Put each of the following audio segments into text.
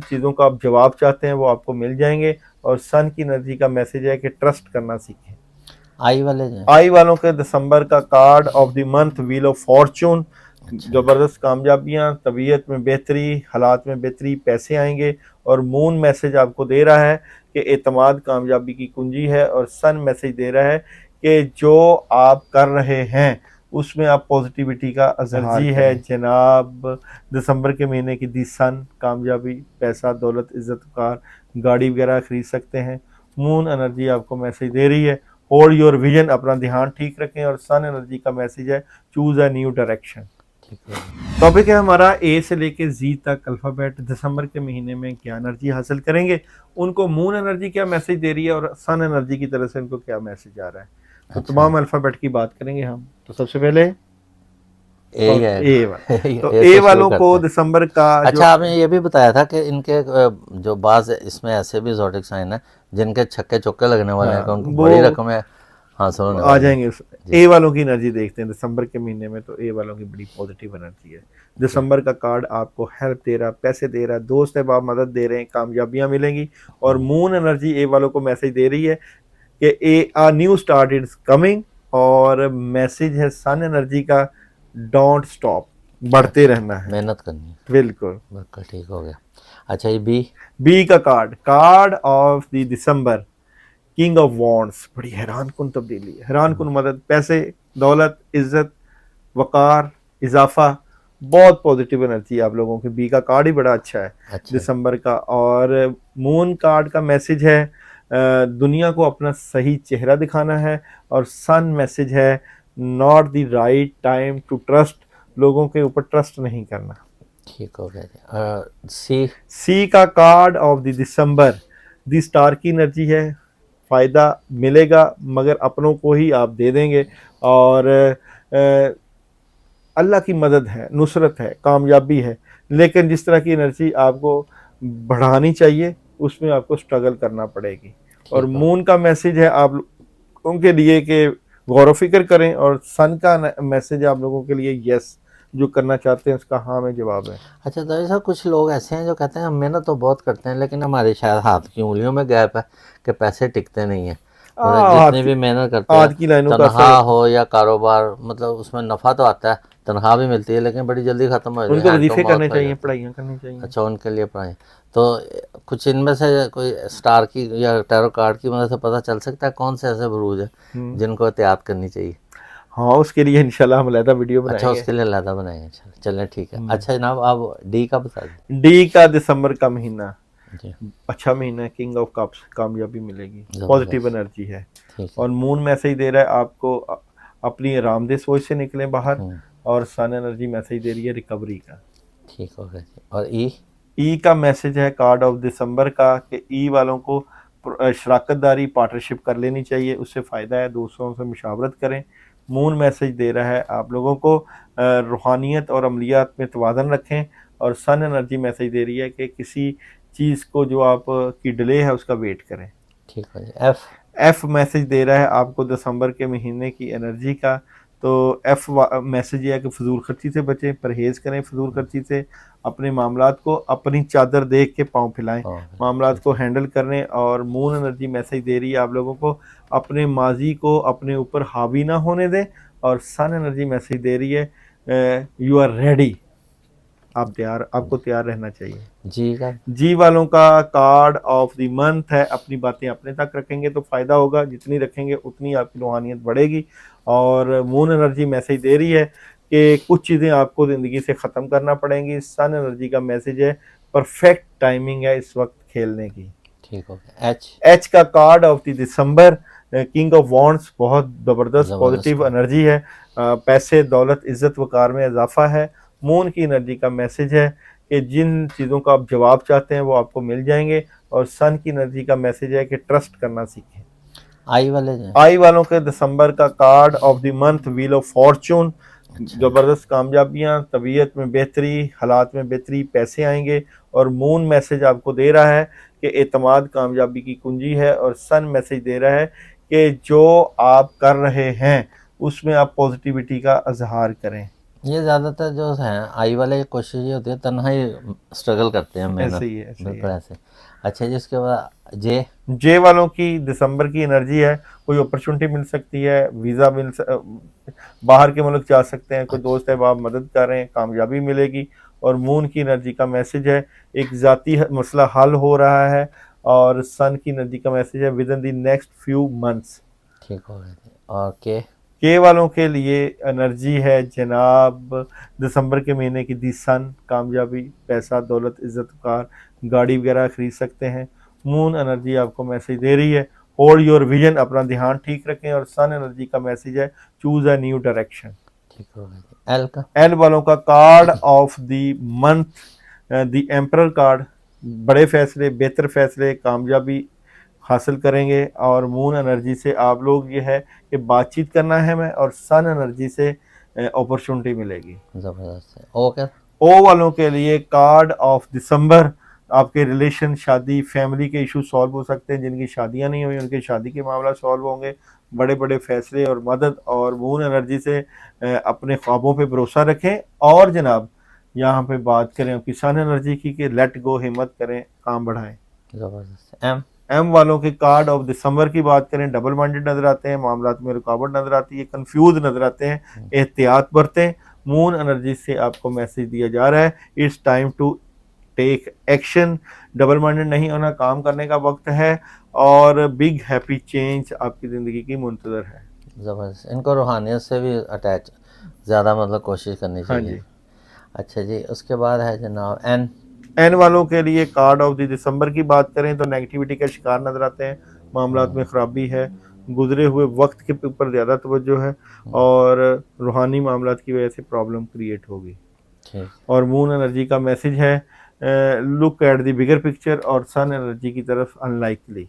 चीज़ों का आप जवाब चाहते हैं वो आपको मिल जाएंगे। और सन की एनर्जी का मैसेज है कि ट्रस्ट करना सीखें। आई वाले जो हैं, आई वालों के दिसंबर का card of the month wheel of Fortune. अच्छा जबरदस्त कामयाबियां, तबीयत में बेहतरी, हालात में बेहतरी, पैसे आएंगे। और मून मैसेज आपको दे रहा है कि एतमाद कामयाबी की कुंजी है। और सन मैसेज दे रहा है कि जो आप कर रहे हैं उसमें आप पॉजिटिविटी का इजहार है जनाब। दिसंबर के महीने की दी सन कामयाबी, पैसा, दौलत, इज्जत, कार, गाड़ी वगैरह खरीद सकते हैं। मून एनर्जी आपको मैसेज दे रही है होल्ड योर विजन, अपना ध्यान ठीक रखें। और सन एनर्जी का मैसेज है चूज अ न्यू डायरेक्शन। ठीक है। टॉपिक है हमारा ए से लेके जी तक अल्फाबेट दिसंबर के महीने में क्या एनर्जी हासिल करेंगे, उनको मून एनर्जी क्या मैसेज दे रही है और सन एनर्जी की तरफ से उनको क्या मैसेज आ रहा है। तो अच्छा तमाम अल्फाबेट की बात करेंगे हम। तो सबसे पहले ए ही ए आएगा। वाला, तो ए ए से शुरू वालों को करते हैं। दिसंबर का जो अच्छा आपने ये भी बताया था कि इनके जो बाज इसमें ऐसे भी ज़ोडिक साइन है जिनके छक्के चौके लगने वाले हैं, हाँ कि उनको वो बड़ी रकमें हासिल होने आ वाली हैं। जाएंगे उस जी ए वालों की एनर्जी देखते हैं दिसंबर के महीने में। तो ए वालों की बड़ी पॉजिटिव एनर्जी है। ठीक। दिसंबर का कार्ड आपको हेल्प दे रहा, पैसे दे रहा, दोस्त अहबाब मदद दे रहे हैं, कामयाबियां मिलेंगी। और मून एनर्जी ए वालों को मैसेज दे रही है कि ए आ न्यू स्टार्ट इज कमिंग। और मैसेज है सन एनर्जी का डोंट स्टॉप, बढ़ते अच्छा रहना है। मेहनत करनी है। बिल्कुल। बिल्कुल ठीक हो गया। अच्छा ये बी। बी का card, card of the December, king of wands, बड़ी हैरान कुन तब्दीली है, हैरान कुन मदद, पैसे, दौलत, इज्जत, वकार, इजाफा, बहुत पॉजिटिव एनर्जी है आप लोगों की। बी का कार्ड ही बड़ा अच्छा है अच्छा दिसंबर का। और मून कार्ड का मैसेज है दुनिया को अपना सही चेहरा दिखाना है। और सन मैसेज है not the right time to trust, लोगों के ऊपर ट्रस्ट नहीं करना। ठीक हो गया जी। सी। सी का card of the December, the star की एनर्जी है, फ़ायदा मिलेगा मगर अपनों को ही आप दे देंगे। और अल्लाह की मदद है, नुसरत है, कामयाबी है। लेकिन जिस तरह की एनर्जी आपको बढ़ानी चाहिए उसमें आपको स्ट्रगल करना पड़ेगी। और ठीक हो मून का मैसेज है आप लोगों के लिए कि गौर व फिक्र करें। और सन का मैसेज है आप लोगों के लिए यस, जो करना चाहते हैं उसका हाँ में जवाब है। अच्छा तो ऐसा कुछ लोग ऐसे हैं जो कहते हैं हम मेहनत तो बहुत करते हैं लेकिन हमारे शायद हाथ की उंगलियों में गैप है कि पैसे टिकते नहीं हैं। मतलब हाथ जितनी की भी मेहनत करते हैं, हाथ की लाइनों का असर, तनख्वाह हो या कारोबार, मतलब उसमें नफ़ा तो आता है, तनख्वाह भी मिलती है लेकिन बड़ी जल्दी ख़त्म हो जाती है, उनको हैंड टू वजीफे करने माउथ हो चाहिए, जाती है। पढ़ाइयाँ करनी चाहिए। अच्छा उनके लिए पढ़ाई। तो कुछ इनमें से कोई स्टार की या टैरो कार्ड की मदद से पता चल सकता है कौन से ऐसे बुरूज हैं जिनको एहतियात करनी चाहिए? हाँ उसके लिए इंशाल्लाह हम अलहदा वीडियो अच्छा बनाएंगे। उसके लिए अलहदा बनाएंगे। चलें ठीक है। अच्छा जनाब आप डी का बता दें। डी का दिसंबर का महीना जी अच्छा महीना है, किंग ऑफ कप्स, कामयाबी मिलेगी, पॉजिटिव ज़बरदस्त। एनर्जी है। ठीक है। और मून मैसेज दे रहा है आपको अपनी आरामदेह सोच से निकलें बाहर। और सन एनर्जी मैसेज दे रही है रिकवरी का। ठीक हो गया जी। और ई। ई का मैसेज है कार्ड ऑफ दिसंबर का कि ई वालों को शराकतदारी, पार्टनरशिप कर लेनी चाहिए, उससे फ़ायदा है, दोस्तों से मुशावरत करें। मून मैसेज दे रहा है आप लोगों को रूहानियत और अमलियात में तवाज़न रखें। और सन एनर्जी मैसेज दे रही है कि किसी चीज़ को जो आप की डिले है उसका वेट करें। ठीक है जी। एफ। एफ मैसेज दे रहा है आपको दिसंबर के महीने की एनर्जी का। तो एफ मैसेज ये है कि फजूल खर्ची से बचें, परहेज़ करें फजूल खर्ची से, अपने मामलात को अपनी चादर देख के पाँव फैलाएं, मामलात ठीक को है। हैंडल करें। और मून एनर्जी मैसेज दे रही है आप लोगों को अपने माजी को अपने ऊपर हावी ना होने दें। और सन एनर्जी मैसेज दे रही है यू आर रेडी, आप तैयार, आपको तैयार रहना चाहिए। जी का। जी वालों का कार्ड ऑफ द मंथ है अपनी बातें अपने तक रखेंगे तो फ़ायदा होगा, जितनी रखेंगे उतनी आपकी रूहानियत बढ़ेगी। और मून एनर्जी मैसेज दे रही है कि कुछ चीज़ें आपको ज़िंदगी से ख़त्म करना पड़ेंगी। सन एनर्जी का मैसेज है परफेक्ट टाइमिंग है इस वक्त खेलने की। ठीक हो गया। एच। एच का card of the December, king of wands, बहुत ज़बरदस्त ज़बरदस्त पॉजिटिव का। एनर्जी है। पैसे, दौलत, इज़्ज़त, वक़ार में इजाफा है। मून की एनर्जी का मैसेज है कि जिन चीज़ों का आप जवाब चाहते हैं वो आपको मिल जाएंगे। और सन की एनर्जी का मैसेज है कि ट्रस्ट करना सीखें। आई वाले जो हैं, आई वालों के दिसंबर का card of the month wheel of Fortune. अच्छा ज़बरदस्त कामयाबियां, तबीयत में बेहतरी, हालात में बेहतरी, पैसे आएंगे। और मून मैसेज आपको दे रहा है कि एतमाद कामयाबी की कुंजी है। और सन मैसेज दे रहा है कि जो आप कर रहे हैं उसमें आप पॉजिटिविटी का इजहार करें। ये ज़्यादातर जो हैं आई वाले की कोशिश ये होती है, तन्हाई स्ट्रगल करते हैं, मेहनत। ऐसे ही है, ऐसे ही बिल्कुल है। ऐसे। अच्छा जी, उसके बाद जे जे वालों की दिसंबर की एनर्जी है, कोई अपॉर्चुनिटी मिल सकती है, वीज़ा बाहर के मुल्क जा सकते हैं, कोई दोस्त अच्छा। है आप मदद कर रहे हैं, कामयाबी मिलेगी। और मून की एनर्जी का मैसेज है एक ज़ाती मसला हल हो रहा है। और सन की एनर्जी का मैसेज है with in the next few months. ठीक हो गया जी। और के वालों के लिए एनर्जी है जनाब दिसंबर के महीने की दी सन, कामयाबी, पैसा, दौलत, इज्जत, कार, गाड़ी वगैरह खरीद सकते हैं। मून एनर्जी आपको मैसेज दे रही है होल्ड योर विजन, अपना ध्यान ठीक रखें। और सन एनर्जी का मैसेज है चूज अ न्यू डायरेक्शन। ठीक हो गया जी। एल का एल वालों का card of the month the emperor card, बड़े फैसले, बेहतर फैसले, कामयाबी हासिल करेंगे। और मून एनर्जी से आप लोग ये है कि बातचीत करना है मैं, और सन एनर्जी से अपॉर्चुनिटी मिलेगी। ज़बरदस्त है। ओ क्या? ओ वालों के लिए कार्ड ऑफ दिसंबर, आपके रिलेशन, शादी, फैमिली के इशू सॉल्व हो सकते हैं। जिनकी शादियां नहीं हुई उनके शादी के मामला सॉल्व होंगे, बड़े बड़े फैसले और मदद। और मून एनर्जी से अपने ख्वाबों पे भरोसा रखें। और जनाब यहाँ पे बात करें आपकी सन एनर्जी की कि लेट गो, हिम्मत करें, काम बढ़ाएं। ज़बरदस्त। एम एम वालों के कार्ड ऑफ दिसंबर की बात करें, डबल माइंडेड नजर आते हैं, मामलात में रुकावट नजर आती है, कंफ्यूज नजर आते हैं, एहतियात बरतें। मून एनर्जी से आपको मैसेज दिया जा रहा है it's time to take action. Double minded नहीं होना, काम करने का वक्त है। और बिग हैप्पी चेंज आपकी ज़िंदगी की मुंतजर है। ज़बरदस्त। इनको रूहानियत से भी अटैच ज़्यादा मतलब कोशिश करनी हाँ चाहिए। जी। अच्छा जी, उसके बाद है जनाब एन। एन वालों के लिए कार्ड ऑफ द दिसंबर की बात करें तो नेगेटिविटी का शिकार नजर आते हैं, मामलात में खराबी है, गुजरे हुए वक्त के ऊपर ज़्यादा तवज्जो है। और रूहानी मामलात की वजह से प्रॉब्लम क्रिएट होगी। ठीक। और मून एनर्जी का मैसेज है look at the bigger picture. और सन एनर्जी की तरफ अनलाइकली।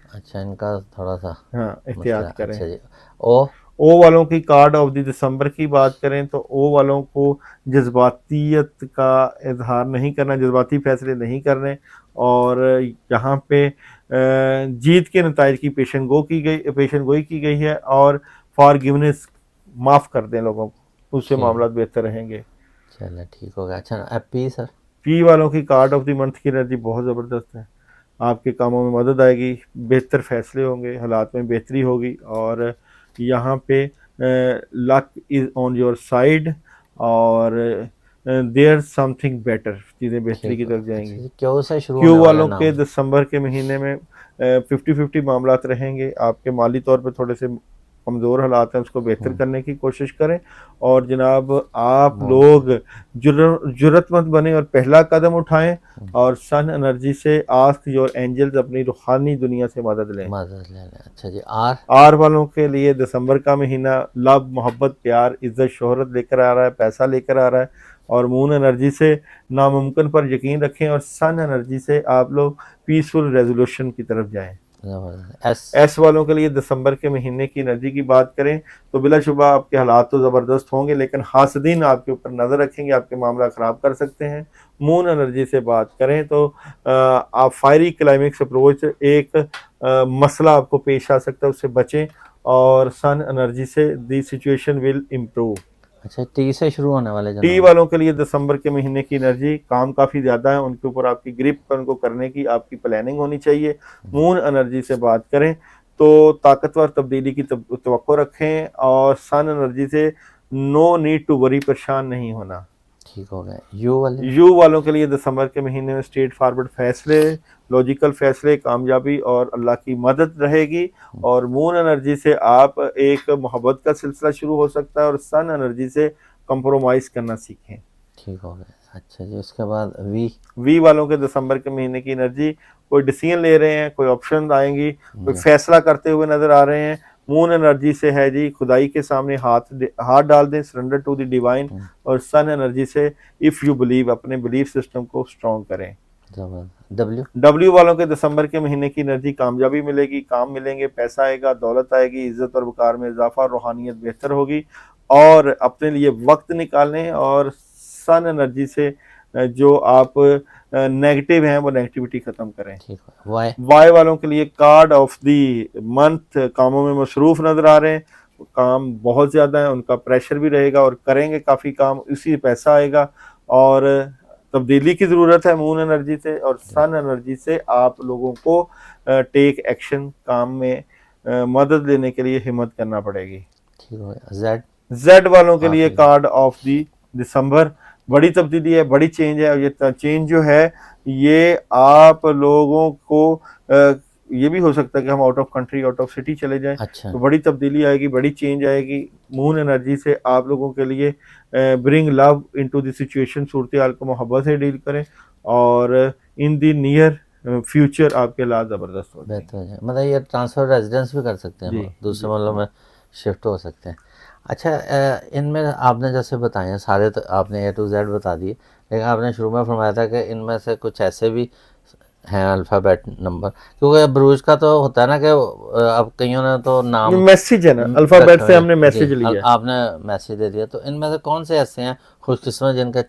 अच्छा, इनका थोड़ा सा हाँ, मसला। एहतियात करें। अच्छा जी। ओ ओ वालों की कार्ड ऑफ द दिसंबर की बात करें तो ओ वालों को जज्बातियत का इजहार नहीं करना, जज्बाती फैसले नहीं करने। और यहाँ पे जीत के नताइज की पेशन गोई की गई है। और फॉरगिवनेस, माफ़ कर दें लोगों को, उससे ठीक। मामला बेहतर रहेंगे। चलो ठीक हो गया। अच्छा, अब पी सर। पी वालों की कार्ड ऑफ द मंथ की एनर्जी बहुत ज़बरदस्त है। आपके कामों में मदद आएगी, बेहतर फैसले होंगे, हालात में बेहतरी होगी। और यहाँ पे luck is on your side. और देयर समथिंग बेटर, चीज़ें बेहतरी ठीक की हो। तरफ अच्छा जाएंगी। जी, क्यों से शुरू क्यू होने वाले वालों के नाम? दिसंबर के महीने में 50-50 मामलात रहेंगे। आपके माली तौर पे थोड़े से कमज़ोर हालात हैं, उसको बेहतर करने की कोशिश करें। और जनाब आप लोग जुर्रतमंद बने और पहला कदम उठाएं। और सन एनर्जी से आस्क योर एंजल्स, अपनी रूहानी दुनिया से मदद लें। मदद ले लें। अच्छा जी। आर। आर वालों के लिए दिसंबर का महीना लव, मोहब्बत, प्यार, इज्जत, शोहरत लेकर आ रहा है, पैसा लेकर आ रहा है। और मून एनर्जी से नामुमकिन पर यकीन रखें। और सन एनर्जी से आप लोग पीसफुल रेजोल्यूशन की तरफ जाएं। ज़बरदस्त। एस। एस वालों के लिए दिसंबर के महीने की एनर्जी की बात करें तो बिलाशुबा आपके हालात तो ज़बरदस्त होंगे, लेकिन हासदीन आपके ऊपर नज़र रखेंगे, आपके मामला ख़राब कर सकते हैं। मून एनर्जी से बात करें तो आप फायरी क्लाइमेक्स अप्रोच, एक मसला आपको पेश आ सकता है, उससे बचें। और सन एनर्जी से दी सिचुएशन विल इम्प्रूव। अच्छा, टी से शुरू होने वाले टी जनाब। वालों के लिए दिसंबर के महीने की एनर्जी, काम काफ़ी ज़्यादा है, उनके ऊपर आपकी ग्रिप, उनको करने की आपकी प्लानिंग होनी चाहिए। मून एनर्जी से बात करें तो ताकतवर तब्दीली की तवक्को रखें। और सन एनर्जी से नो नीड टू वरी, परेशान नहीं होना। ठीक हो गया। यू वाले। यू वालों के लिए दिसंबर के महीने में स्ट्रेट फॉरवर्ड फैसले, लॉजिकल फैसले, कामयाबी और अल्लाह की मदद रहेगी। और मून एनर्जी से आप एक मोहब्बत का सिलसिला शुरू हो सकता है। और सन एनर्जी से कंप्रोमाइज़ करना सीखें। ठीक हो गया। अच्छा जी, उसके बाद वी वालों के दिसंबर के महीने की एनर्जी, कोई डिसीजन ले रहे हैं, कोई ऑप्शन आएंगी, कोई फैसला करते हुए नजर आ रहे हैं। मून एनर्जी से है जी खुदाई के सामने हाथ डाल दें, सरेंडर टू द डिवाइन। और सन एनर्जी से इफ़ यू बिलीव, अपने बिलीफ सिस्टम को स्ट्रॉन्ग करें। डब्ल्यू वालों के दिसंबर के महीने की एनर्जी, कामयाबी मिलेगी, काम मिलेंगे, पैसा आएगा, दौलत आएगी, इज्जत और वकार में इजाफा, रूहानियत बेहतर होगी। और अपने लिए वक्त निकालें। और सन एनर्जी से जो आप नेगेटिव हैं वो नेगेटिविटी ख़त्म करें। वाई वालों के लिए कार्ड ऑफ द मंथ, कामों में मसरूफ़ नज़र आ रहे हैं, काम बहुत ज़्यादा है, उनका प्रेशर भी रहेगा और करेंगे काफ़ी काम, इसी से पैसा आएगा और तब्दीली की ज़रूरत है मून एनर्जी से और सन एनर्जी से आप लोगों को टेक एक्शन काम में मदद लेने के लिए हिम्मत करना पड़ेगी। ठीक हो गया। जेड जेड वालों के लिए हाँ, कार्ड ऑफ दी दिसंबर, बड़ी तब्दीली है, बड़ी चेंज है और ये चेंज जो है ये आप लोगों को ये भी हो सकता है कि हम out of country out of city चले जाएं, अच्छा तो बड़ी तब्दीली आएगी, बड़ी चेंज आएगी मून एनर्जी से आप लोगों के लिए। Bring love into the situation, सूरत हाल को मोहब्बत से डील करें और इन द नियर फ्यूचर आपके हालात ज़बरदस्त हो जाएंगे। बेहतर हो जाए, मतलब ये ट्रांसफ़र रेजिडेंस भी कर सकते हैं जी, हम, दूसरे जी, मुल्क में शिफ्ट हो सकते हैं। अच्छा इनमें आपने जैसे बताए हैं सारे, तो आपने ए टू जेड बता दिए, लेकिन आपने शुरू में फरमाया था कि इनमें से कुछ ऐसे भी हैं अल्फ़ाबेट नंबर, क्योंकि बुरूज का तो होता है ना कि अब कईयों ने तो नाम मैसेज है ना, अल्फ़ाबेट रखे से हुए हमने हैं। मैसेज जी, लिया। आपने मैसेज दे दिया, तो इनमें से कौन से ऐसे हैं खुशकिस्मत जिनका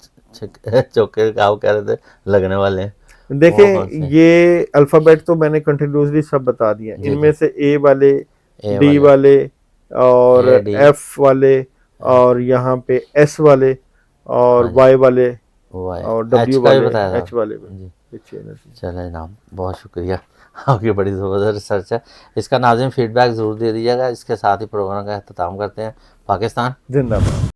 चौके आप कह रहे थे लगने वाले हैं, वो कौन देखें से हैं? ये अल्फ़ाबेट तो मैंने कंटिन्यूसली सब बता दिए हैं, जी इनमें जी, से ए वाले, ए डी वाले, वाले और ए डी, एफ वाले और यहाँ पे एस वाले और हाँ जी, वाई वाले वो है, और एच डब्ल्यू का भी वाले, बताया था एच वाले भी। जी। अच्छी एनर्जी। चलें जनाब, बहुत शुक्रिया, आपकी बड़ी ज़बरदस्त रिसर्च है। इसका नाज़िम फीडबैक ज़रूर दे दीजिएगा। इसके साथ ही प्रोग्राम का अख्ताम करते हैं। पाकिस्तान जिंदाबाद।